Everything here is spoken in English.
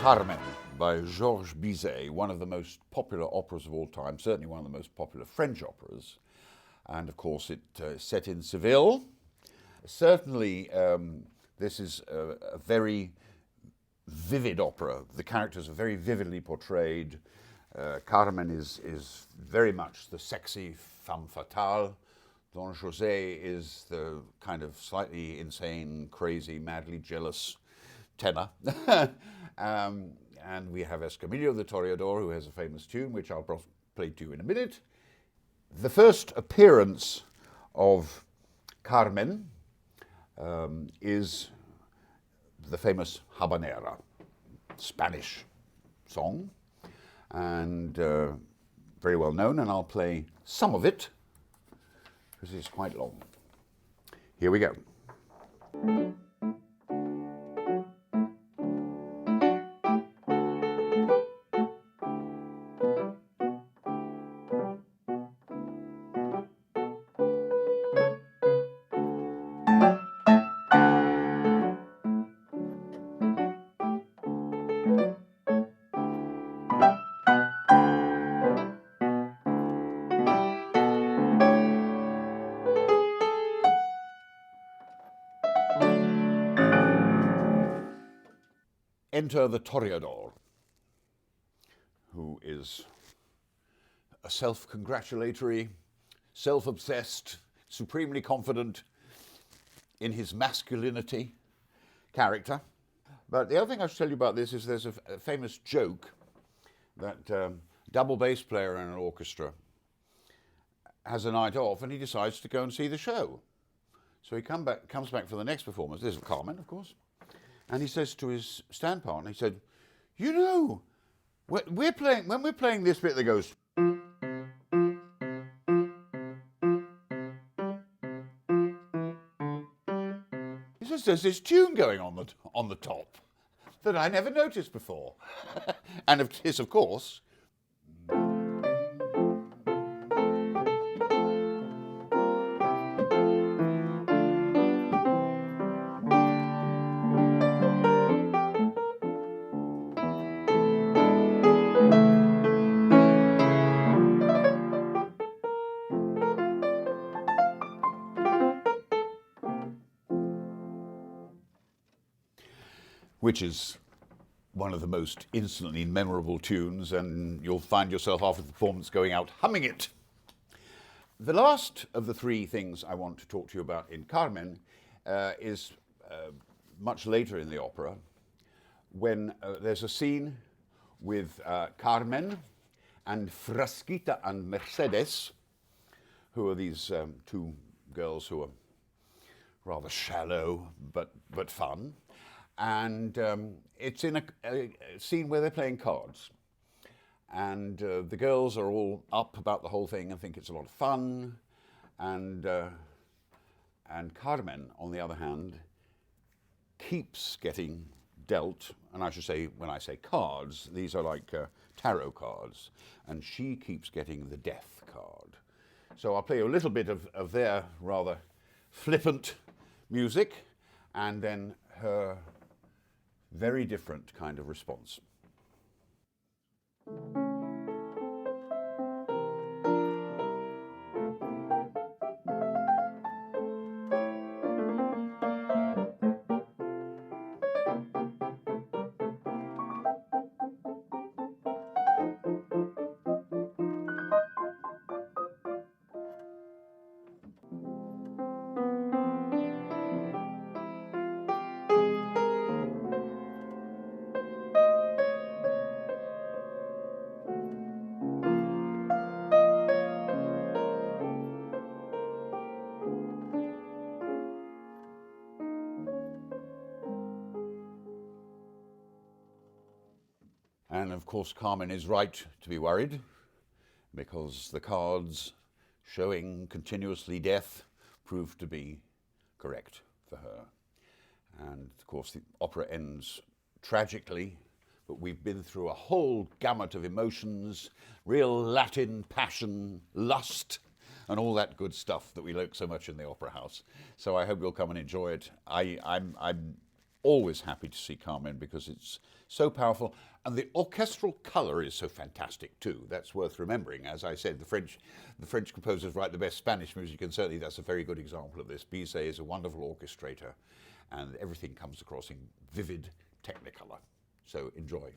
Carmen by Georges Bizet, one of the most popular operas of all time, certainly one of the most popular French operas. And of course it's set in Seville. Certainly this is a very vivid opera. The characters are very vividly portrayed. Carmen is very much the sexy femme fatale. Don José is the kind of slightly insane, crazy, madly jealous tenor. And we have Escamillo the Toreador, who has a famous tune, which I'll play to you in a minute. The first appearance of Carmen is the famous Habanera, Spanish song, and very well known, and I'll play some of it, because it's quite long. Here we go. Enter the Toreador, who is a self-congratulatory, self-obsessed, supremely confident in his masculinity character. But the other thing I should tell you about this is there's a famous joke that double bass player in an orchestra has a night off and he decides to go and see the show. So he comes back for the next performance. This is Carmen, of course. And he says to his stand partner, he said, "You know, when we're playing this bit that goes, he says, there's this tune going on the top that I never noticed before." And it is, of course, which is one of the most instantly memorable tunes, and you'll find yourself after the performance going out humming it. The last of the three things I want to talk to you about in Carmen is much later in the opera, when there's a scene with Carmen and Frasquita and Mercedes, who are these two girls who are rather shallow but fun. And it's in a scene where they're playing cards. And the girls are all up about the whole thing and think it's a lot of fun. And Carmen, on the other hand, keeps getting dealt, and I should say, when I say cards, these are like tarot cards, and she keeps getting the death card. So I'll play you a little bit of their rather flippant music, and then her very different kind of response. And of course, Carmen is right to be worried, because the cards showing continuously death proved to be correct for her. And of course, the opera ends tragically, but we've been through a whole gamut of emotions, real Latin passion, lust, and all that good stuff that we like so much in the opera house. So I hope you'll come and enjoy it. I'm always happy to see Carmen because it's so powerful, and the orchestral colour is so fantastic too. That's worth remembering. As I said, the French composers write the best Spanish music, and certainly that's a very good example of this. Bizet is a wonderful orchestrator, and everything comes across in vivid Technicolor. So enjoy.